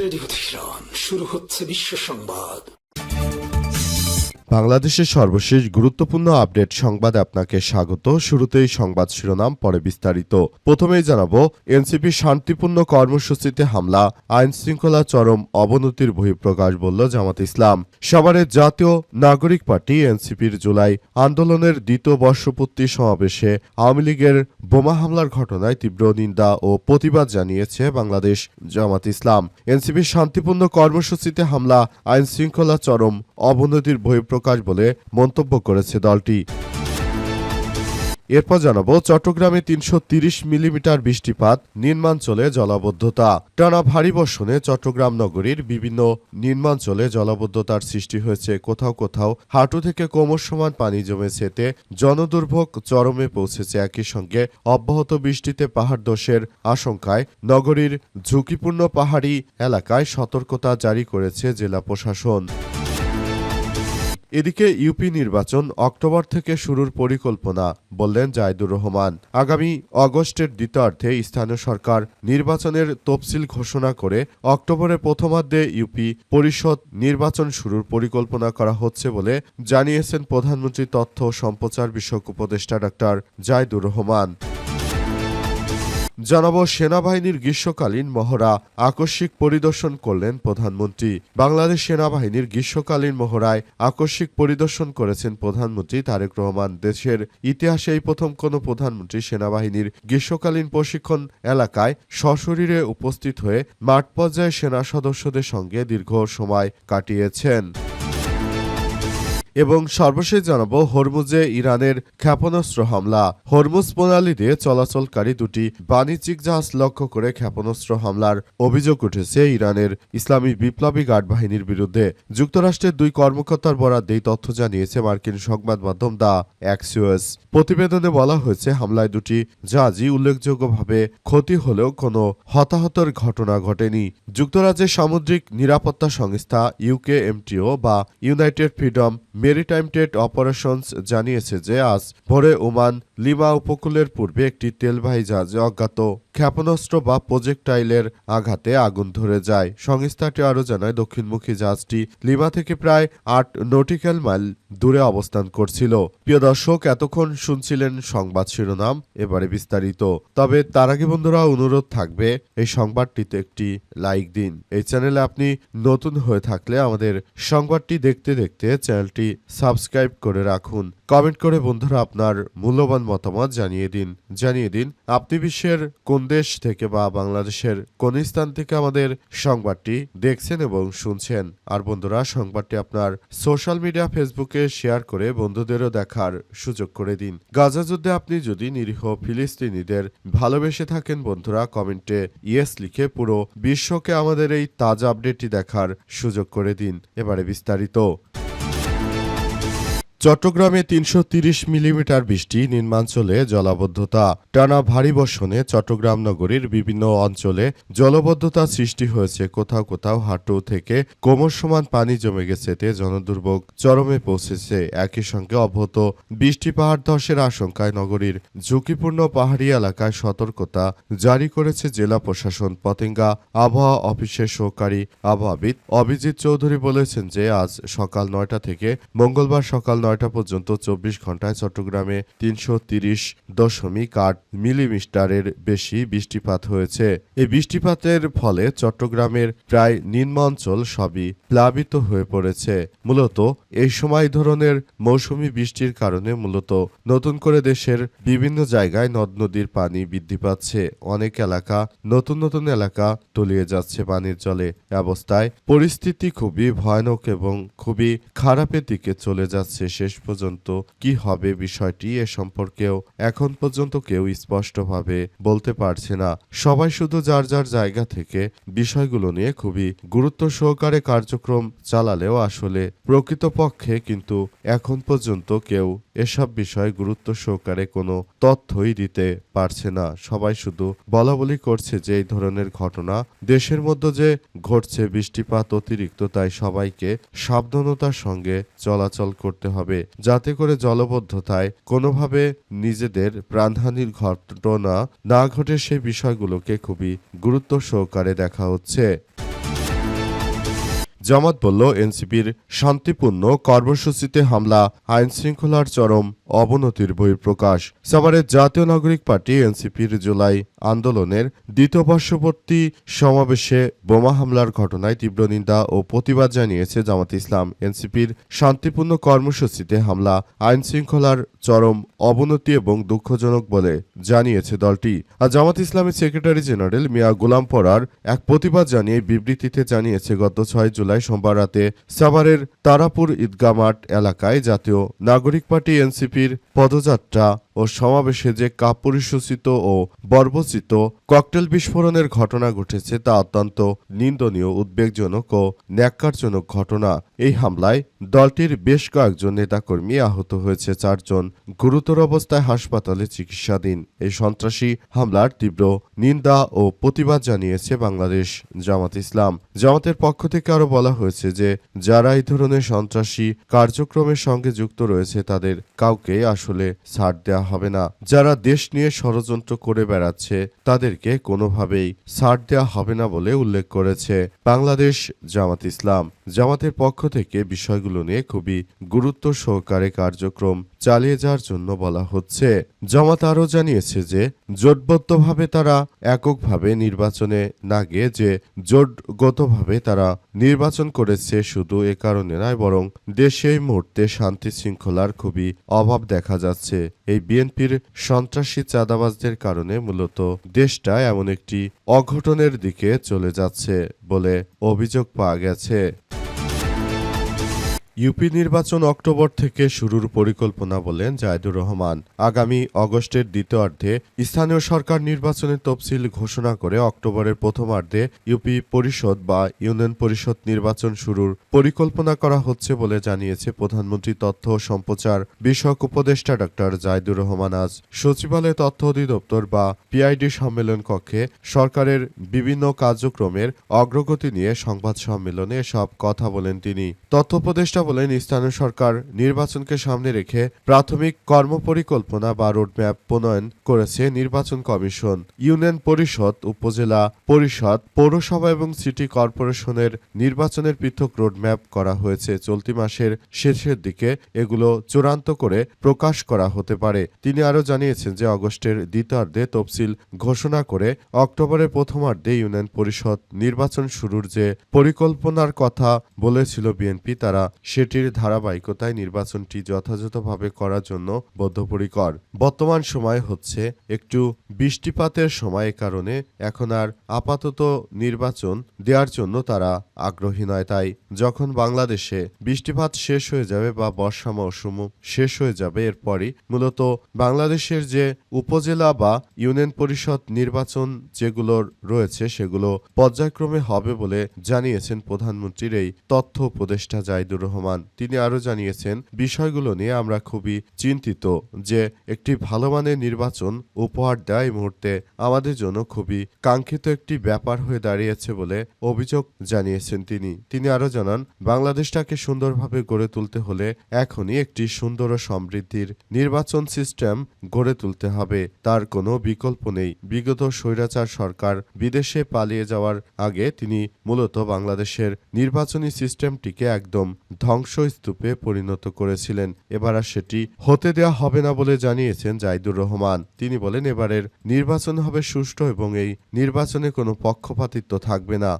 Radio Tehran, শুরু হচ্ছে বিশ্ব সংবাদ। বাংলাদেশের সর্বশেষ গুরুত্বপূর্ণ আপডেট সংবাদে আপনাকে স্বাগত। শুরুতেই সংবাদ শিরোনাম, পরে বিস্তারিত। প্রথমেই জানাবো, এনসিপি শান্তিপূর্ণ কর্মসূচিতে হামলা, আইন শৃঙ্খলা চরম অবনতির বহিঃপ্রকাশ বলল জামাত ইসলাম। সাভারের জাতীয় নাগরিক পার্টি এনসিপির জুলাই আন্দোলনের দ্বিতীয় বর্ষপূর্তি সমাবেশে আওয়ামী লীগের বোমা হামলার ঘটনায় তীব্র নিন্দা ও প্রতিবাদ জানিয়েছে বাংলাদেশ জামাত ইসলাম। এনসিপির শান্তিপূর্ণ কর্মসূচিতে হামলা, আইন শৃঙ্খলা চরম অবনতির বহিঃপ্রকাশ বলে মন্তব্য করেছে দলটি। এরপর জানাবো, চট্টগ্রামে ৩৩০ মিলিমিটার বৃষ্টিপাত, নিম্নাঞ্চলে জলাবদ্ধতা। টানা ভারী বর্ষণে চট্টগ্রাম নগরীর বিভিন্ন নিম্নাঞ্চলে জলাবদ্ধতার সৃষ্টি হয়েছে। কোথাও কোথাও হাঁটু থেকে কোমর সমান পানি জমেছে, এতে জনদুর্ভোগ চরমে পৌঁছেছে। একই সঙ্গে অব্যাহত বৃষ্টিতে পাহাড় ধসের আশঙ্কায় নগরীর ঝুঁকিপূর্ণ পাহাড়ি এলাকায় সতর্কতা জারি করেছে জেলা প্রশাসন। এদিকে ইউপি নির্বাচন অক্টোবর থেকে শুরুর পরিকল্পনা, বললেন জাহিদুর রহমান। আগামী আগস্টের দ্বিতীয়ার্ধে স্থানীয় সরকার নির্বাচনের তফসিল ঘোষণা করে অক্টোবরের প্রথমার্ধে ইউপি পরিষদ নির্বাচন শুরুর পরিকল্পনা করা হচ্ছে বলে জানিয়েছেন প্রধানমন্ত্রী তথ্য ও সম্প্রচার বিষয়ক উপদেষ্টা ডাক্তার জাহিদুর রহমান। জানাবো, সেনাবাহিনীর গ্রীষ্মকালীন মহড়া আকস্মিক পরিদর্শন করলেন প্রধানমন্ত্রী। বাংলাদেশ সেনাবাহিনীর গ্রীষ্মকালীন মহড়ায় আকস্মিক পরিদর্শন করেছেন প্রধানমন্ত্রী তারেক রহমান। দেশের ইতিহাসে এই প্রথম কোনো প্রধানমন্ত্রী সেনাবাহিনীর গ্রীষ্মকালীন প্রশিক্ষণ এলাকায় সশরীরে উপস্থিত হয়ে মাঠ পর্যায়ে সেনা সদস্যদের সঙ্গে দীর্ঘ সময় কাটিয়েছেন। এবং সর্বশেষ জানাবো, হরমুজে ইরানের ক্ষেপণাস্ত্র হামলা। হরমুজ প্রণালী দিয়ে চলাচলকারী দুটি বাণিজ্যিক জাহাজ লক্ষ্য করে ক্ষেপণাস্ত্র হামলার অভিযোগ উঠেছে ইরানের ইসলামী বিপ্লবী গার্ড বাহিনীর বিরুদ্ধে। যুক্তরাষ্ট্রের দুই কর্মকর্তার বরাদ্দেই তথ্য জানিয়েছে মার্কিন সংবাদ মাধ্যম দ্য অ্যাক্সিওস। প্রতিবেদনে বলা হয়েছে, হামলায় দুটি জাহাজই উল্লেখযোগ্যভাবে ক্ষতি হলেও কোনো হতাহতের ঘটনা ঘটেনি। যুক্তরাজ্যের সামুদ্রিক নিরাপত্তা সংস্থা ইউকেএমটিও বা United freedom maritime trade operations জানিয়েছে যে আজ ভোরে ওমান লিমা উপকূলের পূর্বে একটি তেলবাহী জাহাজে অজ্ঞাত ক্ষেপণাস্ত্র বা প্রজেক্টাইলের আঘাতে আগুন ধরে যায়। সংস্থাটি আরও জানায়, দক্ষিণমুখী জাহাজটি লিমা থেকে প্রায় ৮ নটিক্যাল মাইল দূরে অবস্থান করছিল। প্রিয় দর্শক, এতক্ষণ শুনছিলেন সংবাদ শিরোনাম, এবারে বিস্তারিত। তবে তার আগে বন্ধুরা, অনুরোধ থাকবে এই সংবাদটিতে একটি লাইক দিন। এই চ্যানেলে আপনি নতুন হয়ে থাকলে আমাদের সংবাদটি দেখতে দেখতে চ্যানেলটি সাবস্ক্রাইব করে রাখুন। কমেন্ট করে বন্ধুরা আপনার মূল্যবান মতামত জানিয়ে দিন আপনি বিশ্বের কোন দেশ থেকে বা বাংলাদেশের কোন স্থান থেকে আমাদের সংবাদটি দেখছেন এবং শুনছেন। আর বন্ধুরা, সংবাদটি আপনার সোশ্যাল মিডিয়া ফেসবুকে শেয়ার করে বন্ধুদেরও দেখার সুযোগ করে দিন। গাজা যুদ্ধে আপনি যদি নিরীহ ফিলিস্তিনিদের ভালোবেসে থাকেন বন্ধুরা, কমেন্টে ইয়েস লিখে পুরো বিশ্বকে আমাদের এই তাজা আপডেটটি দেখার সুযোগ করে দিন। এবারে বিস্তারিত। চট্টগ্রামে ৩৩০ মিলিমিটার বৃষ্টি, নিম্নাঞ্চলে জলাবদ্ধতা। টানা ভারী বর্ষণে চট্টগ্রাম নগরীর বিভিন্ন অঞ্চলে জলবদ্ধতা সৃষ্টি হয়েছে। কোথাও কোথাও হাঁটু থেকে কোমর সমান পানি জমে গেছে, এতে জনদুর্ভোগ চরমে পৌঁছেছে। একই সঙ্গে অব্যাহত বৃষ্টি পাহাড় ধসের আশঙ্কায় নগরীর ঝুঁকিপূর্ণ পাহাড়ি এলাকায় সতর্কতা জারি করেছে জেলা প্রশাসন। পতেঙ্গা আবহাওয়া অফিসের সহকারী আবহাওয়াবিদ অভিজিৎ চৌধুরী বলেছেন যে আজ সকাল ৯টা থেকে মঙ্গলবার সকাল ৯টা পর্যন্ত ২৪ ঘন্টায় চট্টগ্রামে ৩৩০.৮ মিলিমিটারের বেশি বৃষ্টিপাত হয়েছে। এই বৃষ্টিপাতের ফলে চট্টগ্রামের প্রায় নিম্নাঞ্চল সবই প্লাবিত হয়ে পড়েছে। মূলত এই সময় ধরনের মৌসুমি বৃষ্টির কারণে মূলত নতুন করে দেশের বিভিন্ন জায়গায় নদ নদীর পানি বৃদ্ধি পাচ্ছে। অনেক এলাকা নতুন এলাকা তলিয়ে যাচ্ছে পানির জলে। অবস্থায় পরিস্থিতি খুবই ভয়ানক এবং খুবই খারাপের দিকে চলে যাচ্ছে। শেষ পর্যন্ত কি হবে বিষয়টি এ সম্পর্কেও এখন পর্যন্ত কেউ স্পষ্টভাবে বলতে পারছে না। সবাই শুধু যার যার জায়গা থেকে বিষয়গুলো নিয়ে খুবই গুরুত্ব সহকারে কার্যক্রম চালালেও আসলে প্রকৃতপক্ষে কিন্তু এখন পর্যন্ত কেউ এসব বিষয়ে গুরুত্ব সহকারে কোনো তথ্যই দিতে পারছে না। সবাই শুধু বলাবলি করছে যে এই ধরনের ঘটনা দেশের মধ্যে যে ঘটছে, বৃষ্টিপাত অতিরিক্ত, তাই সবাইকে সাবধানতার সঙ্গে চলাচল করতে হবে যাতে করে জলবদ্ধতায় কোনোভাবে নিজেদের প্রাণহানির ঘটনা না ঘটে। সেই বিষয়গুলোকে খুবই গুরুত্ব সহকারে দেখা হচ্ছে। জামাত বলল, এনসিপির শান্তিপূর্ণ কর্মসূচিতে হামলা আইনশৃঙ্খলার চরম অবনতির বহিঃপ্রকাশ। সাভারের জাতীয় নাগরিক পার্টি এনসিপির জুলাই আন্দোলনের দ্বিতীয় বর্ষপূর্তি সমাবেশে বোমা হামলার ঘটনায় তীব্র নিন্দা ও প্রতিবাদ জানিয়েছে জামাত ইসলাম। এনসিপির শান্তিপূর্ণ কর্মসূচিতে হামলা আইনশৃঙ্খলার চরম অবনতি এবং দুঃখজনক বলে জানিয়েছে দলটি। আর জামাত ইসলামের সেক্রেটারি জেনারেল মিয়া গোলাম পরার এক প্রতিবাদ জানিয়ে বিবৃতিতে জানিয়েছে, গত 6 জুলাই সোমবার রাতে সাভারের তারাপুর ঈদগাহ মাঠ এলাকায় জাতীয় নাগরিক পার্টি এনসিপির পদযাত্রা ও সমাবেশে যে কাপুরুষোচিত ও বর্বরচিত ককটেল বিস্ফোরণের ঘটনা ঘটেছে তা অত্যন্ত নিন্দনীয়, উদ্বেগজনক ও ন্যাক্কারজনক ঘটনা। এই হামলায় দলটির বেশ কয়েকজন নেতাকর্মী আহত হয়েছে, 4 জন গুরুতর অবস্থায় হাসপাতালে চিকিৎসাধীন। এই সন্ত্রাসী হামলার তীব্র নিন্দা ও প্রতিবাদ জানিয়েছে বাংলাদেশ জামাত ইসলাম। জামাতের পক্ষ থেকে আরও বলা হয়েছে যে যারা এই ধরনের সন্ত্রাসী কার্যক্রমের সঙ্গে যুক্ত রয়েছে তাদের কাউকে আসলে ছাড় দেওয়া হবে না। যারা দেশ নিয়ে ষড়যন্ত্র করে বেড়াচ্ছে তাদেরকে কোনোভাবেই ছাড় দেওয়া হবে না বলে উল্লেখ করেছে বাংলাদেশ জামাত ইসলাম। জামাতের পক্ষ থেকে বিষয়গুলো নিয়ে খুবই গুরুত্ব সহকারে কার্যক্রম চালিয়ে যাওয়ার জন্য বলা হচ্ছে। জামাত আরও জানিয়েছে যে জোটবদ্ধভাবে তারা এককভাবে নির্বাচনে না গিয়ে যে জোটগতভাবে তারা নির্বাচন করেছে শুধু এ কারণে নয়, বরং দেশে এই মুহূর্তে শান্তি শৃঙ্খলার খুবই অভাব দেখা যাচ্ছে। এই বিএনপির সন্ত্রাসী চাঁদাবাজদের কারণে মূলত দেশটা এমন একটি অঘটনের দিকে চলে যাচ্ছে বলে অভিযোগ পাওয়া গেছে। ইউপি নির্বাচন অক্টোবর থেকে শুরুর পরিকল্পনা বলেন জায়েদুর রহমান। আগামী অগস্টের দ্বিতীয়ার্ধে স্থানীয় সরকার নির্বাচনের তফসিল ঘোষণা করে অক্টোবরের প্রথমার্ধে ইউপি পরিষদ বা ইউনিয়ন পরিষদ নির্বাচন শুরুর পরিকল্পনা করা হচ্ছে বলে জানিয়েছে প্রধানমন্ত্রী তথ্য ও সম্প্রচার বিষয়ক উপদেষ্টা ডক্টর জায়েদুর রহমান। আজ সচিবালয়ে তথ্য অধিদপ্তর বা পিআইডি সম্মেলন কক্ষে সরকারের বিভিন্ন কার্যক্রমের অগ্রগতি নিয়ে সংবাদ সম্মেলনে সব কথা বলেন তিনি। তথ্য উপদেষ্টা বলেন, স্থানীয় সরকার নির্বাচনকে সামনে রেখে প্রাথমিক কর্মপরিকল্পনা বা রোডম্যাপ প্রণয়ন করেছে নির্বাচন কমিশন। ইউনিয়ন পরিষদ, উপজেলা পরিষদ, পৌরসভা এবং সিটি কর্পোরেশনের নির্বাচনের পৃথক রোডম্যাপ করা হয়েছে। চলতি মাসের শেষের দিকে এগুলো চূড়ান্ত করে প্রকাশ করা হতে পারে। তিনি আরও জানিয়েছেন যে অগস্টের দ্বিতীয়ার্ধে তফসিল ঘোষণা করে অক্টোবরের প্রথমার্ধে ইউনিয়ন পরিষদ নির্বাচন শুরুর যে পরিকল্পনার কথা বলেছিল বিএনপি, তারা সেটির ধারাবাহিকতায় নির্বাচনটি যথাযথভাবে করার জন্য বদ্ধপরিকর। বর্তমান সময় হচ্ছে একটু বৃষ্টিপাতের সময়, কারণে এখন আর আপাতত নির্বাচন দেওয়ার জন্য তারা আগ্রহী নয়। তাই যখন বাংলাদেশে বৃষ্টিপাত শেষ হয়ে যাবে বা বর্ষা মৌসুম শেষ হয়ে যাবে, এরপরই মূলত বাংলাদেশের যে উপজেলা বা ইউনিয়ন পরিষদ নির্বাচন যেগুলো রয়েছে সেগুলো পর্যায়ক্রমে হবে বলে জানিয়েছেন প্রধানমন্ত্রীর এই তথ্য উপদেষ্টা জায়েদুর রহমান। তিনি আরও জানিয়েছেন, বিষয়গুলো নিয়ে আমরা খুবই চিন্তিত যে একটি ভালো মানের নির্বাচন উপহার দেওয়া এই মুহূর্তে আমাদের জন্য খুবই কাঙ্ক্ষিত একটি ব্যাপার হয়ে দাঁড়িয়েছে বলে অভিযোগ জানিয়েছেন তিনি আরও জানান, বাংলাদেশটাকে সুন্দরভাবে গড়ে তুলতে হলে এখনই একটি সুন্দর ও সমৃদ্ধির নির্বাচন সিস্টেম গড়ে তুলতে হবে, তার কোনো বিকল্প নেই। বিগত স্বৈরাচার সরকার বিদেশে পালিয়ে যাওয়ার আগে তিনি মূলত বাংলাদেশের নির্বাচনী সিস্টেমটিকে একদম ধ্বংসস্তূপে পরিণত করেছিলেন। এবার আর সেটি হতে দেওয়া হবে না বলে জানিয়েছেন জায়েদুর রহমান। তিনি বলেন, এবারের নির্বাচন হবে সুষ্ঠু এবং এই নির্বাচনে কোনো পক্ষপাতিত্ব থাকবে না।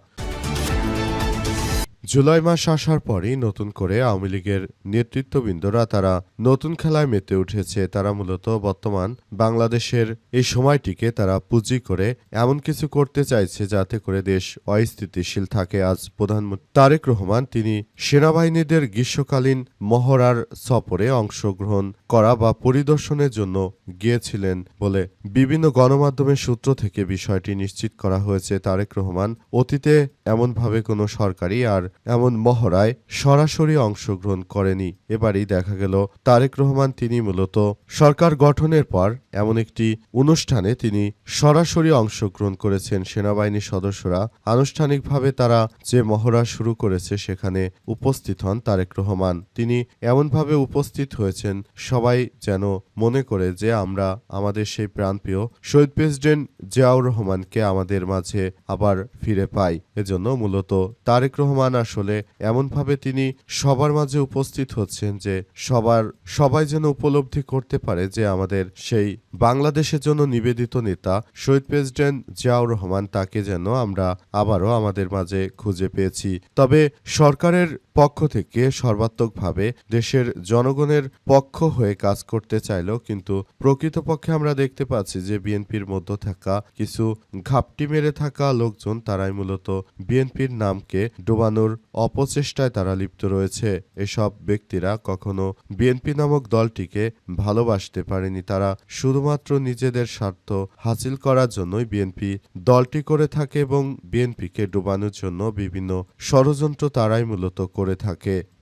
জুলাই মাস আসার পরই নতুন করে আওয়ামী লীগের নেতৃত্ববৃন্দরা তারা নতুন খেলায় মেতে উঠেছে। তারা মূলত বর্তমান বাংলাদেশের এই সময়টিকে তারা পুঁজি করে এমন কিছু করতে চাইছে যাতে করে দেশ অস্থিতিশীল থাকে। আজ প্রধানমন্ত্রী তারেক রহমান তিনি সেনাবাহিনীদের গ্রীষ্মকালীন মহড়ার সফরে অংশগ্রহণ করা বা পরিদর্শনের জন্য গিয়েছিলেন বলে বিভিন্ন গণমাধ্যমের সূত্র থেকে বিষয়টি নিশ্চিত করা হয়েছে। তারেক রহমান অতীতে এমনভাবে কোনো সরকারি আর এমন মহড়ায় সরাসরি অংশগ্রহণ করেনি। এবারই দেখা গেল তারেক রহমান তিনি মূলত সরকার গঠনের পর এমন একটি অনুষ্ঠানে তিনি সরাসরি অংশগ্রহণ করেছেন। সেনাবাহিনীর সদস্যরা আনুষ্ঠানিকভাবে তারা যে মহড়া শুরু করেছে সেখানে উপস্থিত হন তারেক রহমান। তিনি এমনভাবে উপস্থিত হয়েছেন সবাই যেন মনে করে যে আমরা আমাদের সেই প্রাণপ্রিয় শহীদ প্রেসিডেন্ট জিয়াউর রহমানকে আমাদের মাঝে আবার ফিরে পাই। এজন্য মূলত তারেক রহমান আসলে এমনভাবে তিনি সবার মাঝে উপস্থিত হচ্ছেন যে সবাই যেন উপলব্ধি করতে পারে যে আমাদের সেই বাংলাদেশের জন্য নিবেদিত নেতা শহীদ প্রেসিডেন্ট জিয়াউর রহমান, তাকে যেন আমরা আবারও আমাদের মাঝে খুঁজে পেয়েছি। তবে সরকারের পক্ষ থেকে সর্বাত্মকভাবে দেশের জনগণের পক্ষ হয়ে কাজ করতে চাইলেও কিন্তু প্রকৃতপক্ষে আমরা দেখতে পাচ্ছি যে বিএনপির মধ্যে থাকা কিছু ঘাপটি মেরে থাকা লোকজন, তারাই মূলত বিএনপির নামকে ডোবানোর অপচেষ্টায় তারা লিপ্ত রয়েছে। এসব ব্যক্তিরা কখনো বিএনপি নামক দলটিকে ভালোবাসতে পারেনি। তারা শুধুমাত্র নিজেদের স্বার্থ হাসিল করার জন্যই বিএনপি দলটি করে থাকে এবং বিএনপিকে ডোবানোর জন্য বিভিন্ন ষড়যন্ত্র তারাই মূলত করে থাকে।